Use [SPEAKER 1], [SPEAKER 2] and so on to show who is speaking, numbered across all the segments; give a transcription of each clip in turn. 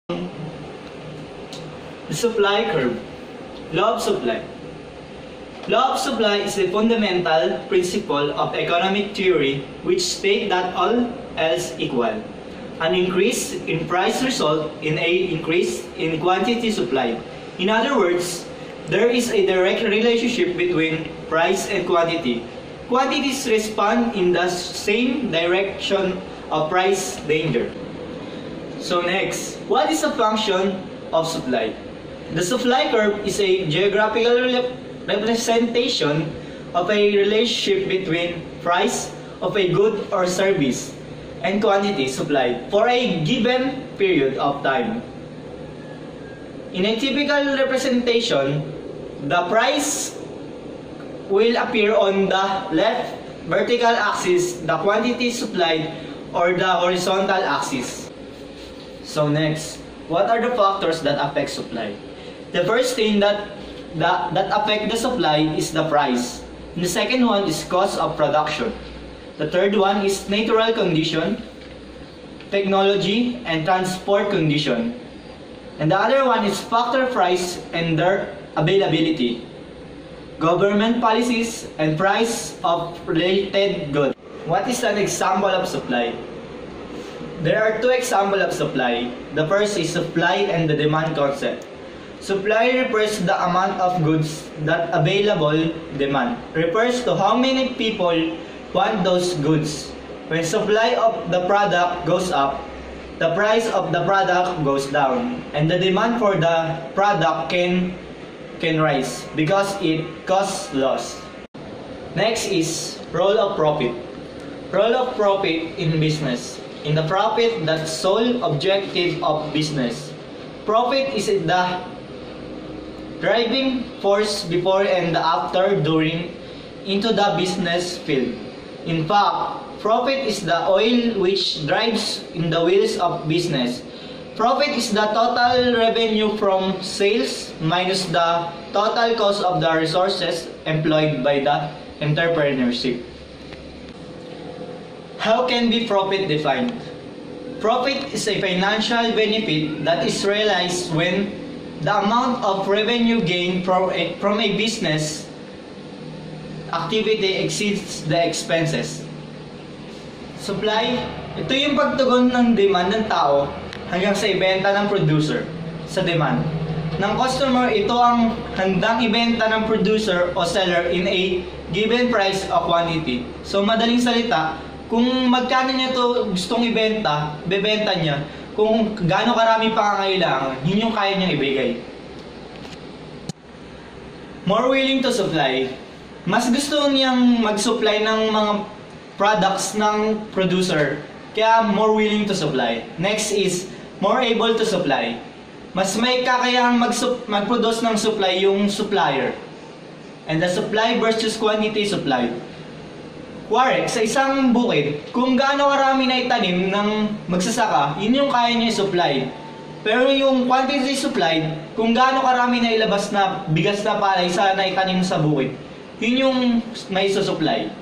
[SPEAKER 1] The supply curve. Law of supply. Law of supply is a fundamental principle of economic theory which states that all else equal, an increase in price results in an increase in quantity supplied. In other words, there is a direct relationship between price and quantity. Quantities respond in the same direction of price danger. So next, what is a function of supply? The supply curve is a geographical representation of a relationship between price of a good or service and quantity supplied for a given period of time. In a typical representation, the price will appear on the left vertical axis, the quantity supplied, or the horizontal axis. So next, what are the factors that affect supply? The first thing that affect the supply is the price. The second one is cost of production. The third one is natural condition, technology, and transport condition. And the other one is factor price and their availability, government policies, and price of related goods. What is an example of supply? There are two examples of supply. The first is supply and the demand concept. Supply refers to the amount of goods that available. Demand refers to how many people want those goods. When supply of the product goes up, the price of the product goes down, and the demand for the product can rise because it causes loss. Next is role of profit. Role of profit in business. In the profit, the sole objective of business. Profit is the driving force before and after, during, into the business field. In fact, profit is the oil which drives in the wheels of business. Profit is the total revenue from sales minus the total cost of the resources employed by the entrepreneurship. How can be profit defined? Profit is a financial benefit that is realized when the amount of revenue gained from a business activity exceeds the expenses. Supply, ito yung pagtugon ng demand ng tao hanggang sa ibenta ng producer sa demand. Ng customer, ito ang handang ibenta ng producer o seller in a given price o quantity. So madaling salita, kung magkano niya ito gustong ibenta, bebenta niya. Kung gaano karami pangangailangan, yun yung kaya niyang ibigay. More willing to supply. Mas gusto niyang mag-supply ng mga products ng producer, kaya more willing to supply. Next is more able to supply. Mas may kakayahang mag-produce ng supply yung supplier. And the supply versus quantity supplied. Kuwari, sa isang bukid, kung gaano karami na itanim ng magsasaka, yun yung kaya niya i-supply. Pero yung quantity supplied, kung gaano karami na ilabas na bigas na palay sa naitanim sa bukid, yun yung may supply.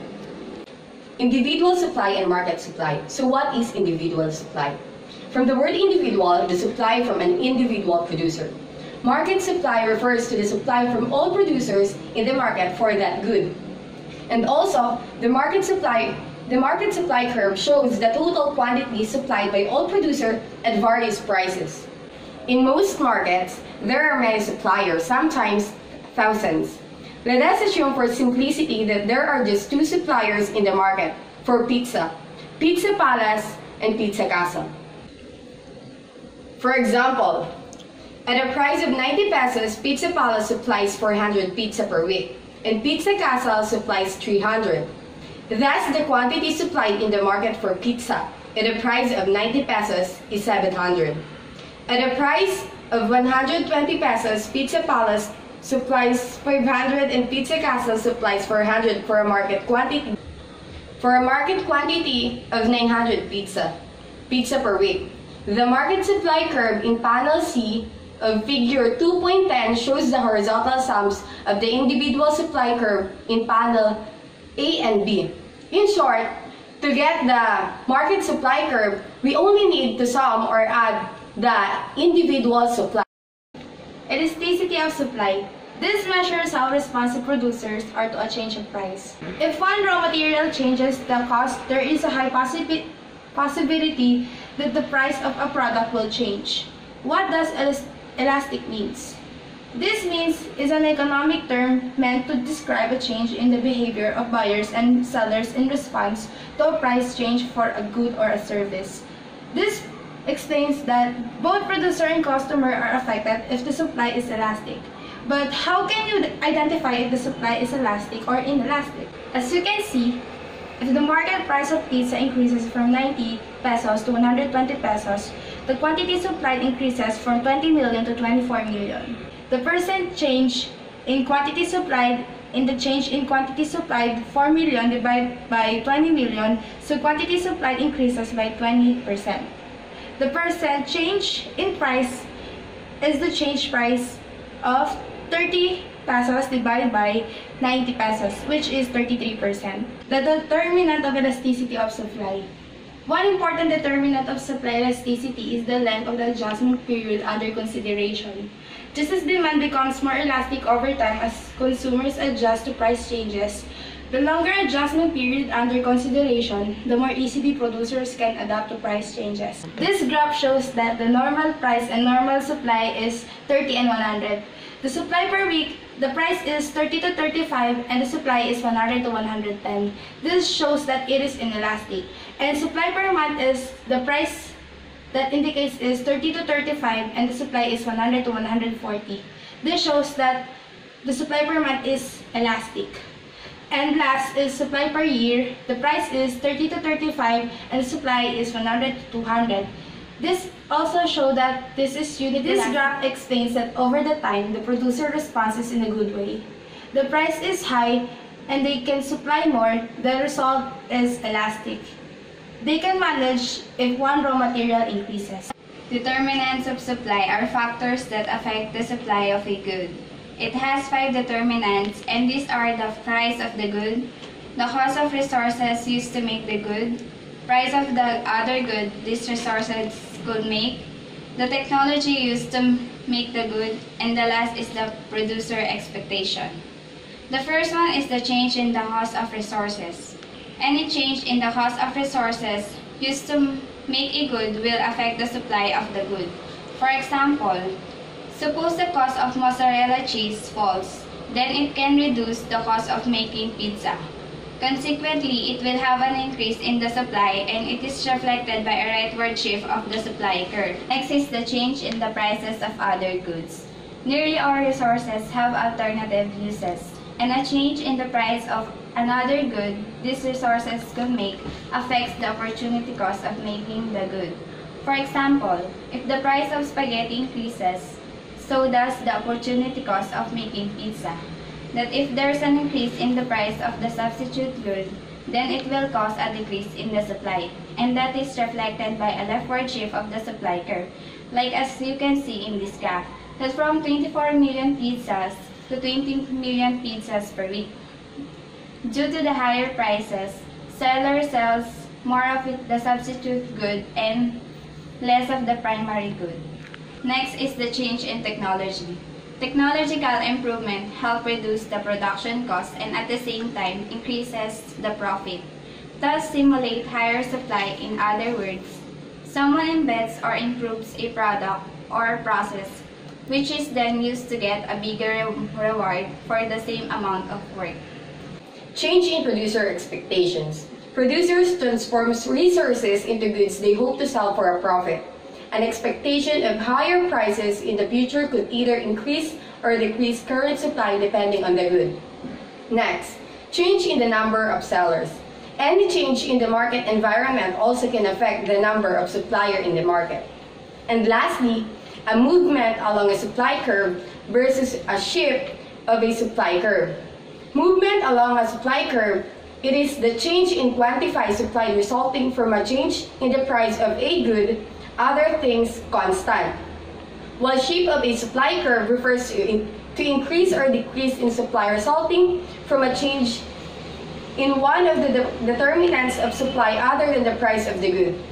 [SPEAKER 2] Individual supply and market supply. So what is individual supply? From the word individual, the supply from an individual producer. Market supply refers to the supply from all producers in the market for that good. And also, the market supply curve shows the total quantity supplied by all producers at various prices. In most markets, there are many suppliers, sometimes thousands. Let us assume for simplicity that there are just two suppliers in the market for pizza, Pizza Palace and Pizza Casa. For example, at a price of 90 pesos, Pizza Palace supplies 400 pizza per week, and Pizza Casa supplies 300. Thus, the quantity supplied in the market for pizza at a price of 90 pesos is 700. At a price of 120 pesos, Pizza Palace supplies 500 and Pizza Casa supplies 400 for a market quantity of 900 pizza per week. The market supply curve in panel C of figure 2.10 shows the horizontal sums of the individual supply curve in panel A and B. In short, to get the market supply curve, we only need to sum or add the individual supply.
[SPEAKER 3] Elasticity of supply. This measures how responsive producers are to a change of price. If one raw material changes the cost, there is a high possibility that the price of a product will change. What does elastic means? This means is an economic term meant to describe a change in the behavior of buyers and sellers in response to a price change for a good or a service. This explains that both producer and customer are affected if the supply is elastic. But how can you identify if the supply is elastic or inelastic? As you can see, if the market price of pizza increases from 90 pesos to 120 pesos, the quantity supplied increases from 20 million to 24 million. The percent change in quantity supplied in the change in quantity supplied 4 million divided by 20 million, so quantity supplied increases by 20%. The percent change in price is the change price of 30 pesos divided by 90 pesos, which is 33%. The determinant of elasticity of supply. One important determinant of supply elasticity is the length of the adjustment period under consideration. Just as demand becomes more elastic over time as consumers adjust to price changes, the longer adjustment period under consideration, the more easily producers can adapt to price changes. This graph shows that the normal price and normal supply is 30 and 100. The supply per week, the price is 30 to 35 and the supply is 100 to 110. This shows that it is inelastic. And supply per month is the price that indicates is 30 to 35 and the supply is 100 to 140. This shows that the supply per month is elastic. And last is supply per year. The price is 30 to 35 and the supply is 100 to 200. This also shows that this is unit. This graph explains that over the time, the producer responds in a good way. The price is high and they can supply more. The result is elastic. They can manage if one raw material increases.
[SPEAKER 4] Determinants of supply are factors that affect the supply of a good. It has 5 determinants, and these are the price of the good, the cost of resources used to make the good, price of the other good these resources could make, the technology used to make the good, and the last is the producer expectation. The first one is the change in the cost of resources. Any change in the cost of resources used to make a good will affect the supply of the good. For example, suppose the cost of mozzarella cheese falls, then it can reduce the cost of making pizza. Consequently, it will have an increase in the supply and it is reflected by a rightward shift of the supply curve. Next is the change in the prices of other goods. Nearly all resources have alternative uses, and a change in the price of another good these resources could make affects the opportunity cost of making the good. For example, if the price of spaghetti increases, so does the opportunity cost of making pizza. That if there's an increase in the price of the substitute good, then it will cause a decrease in the supply, and that is reflected by a leftward shift of the supply curve, like as you can see in this graph, that from 24 million pizzas to 20 million pizzas per week. Due to the higher prices, seller sells more of the substitute good and less of the primary good. Next is the change in technology. Technological improvement help reduce the production cost and at the same time increases the profit, thus simulate higher supply. In other words, someone embeds or improves a product or a process, which is then used to get a bigger reward for the same amount of work.
[SPEAKER 2] Change in producer expectations. Producers transform resources into goods they hope to sell for a profit. An expectation of higher prices in the future could either increase or decrease current supply depending on the good. Next, change in the number of sellers. Any change in the market environment also can affect the number of suppliers in the market. And lastly, a movement along a supply curve versus a shift of a supply curve. Movement along a supply curve, it is the change in quantified supply resulting from a change in the price of a good, other things constant. While shape of a supply curve refers to increase or decrease in supply resulting from a change in one of the determinants of supply other than the price of the good.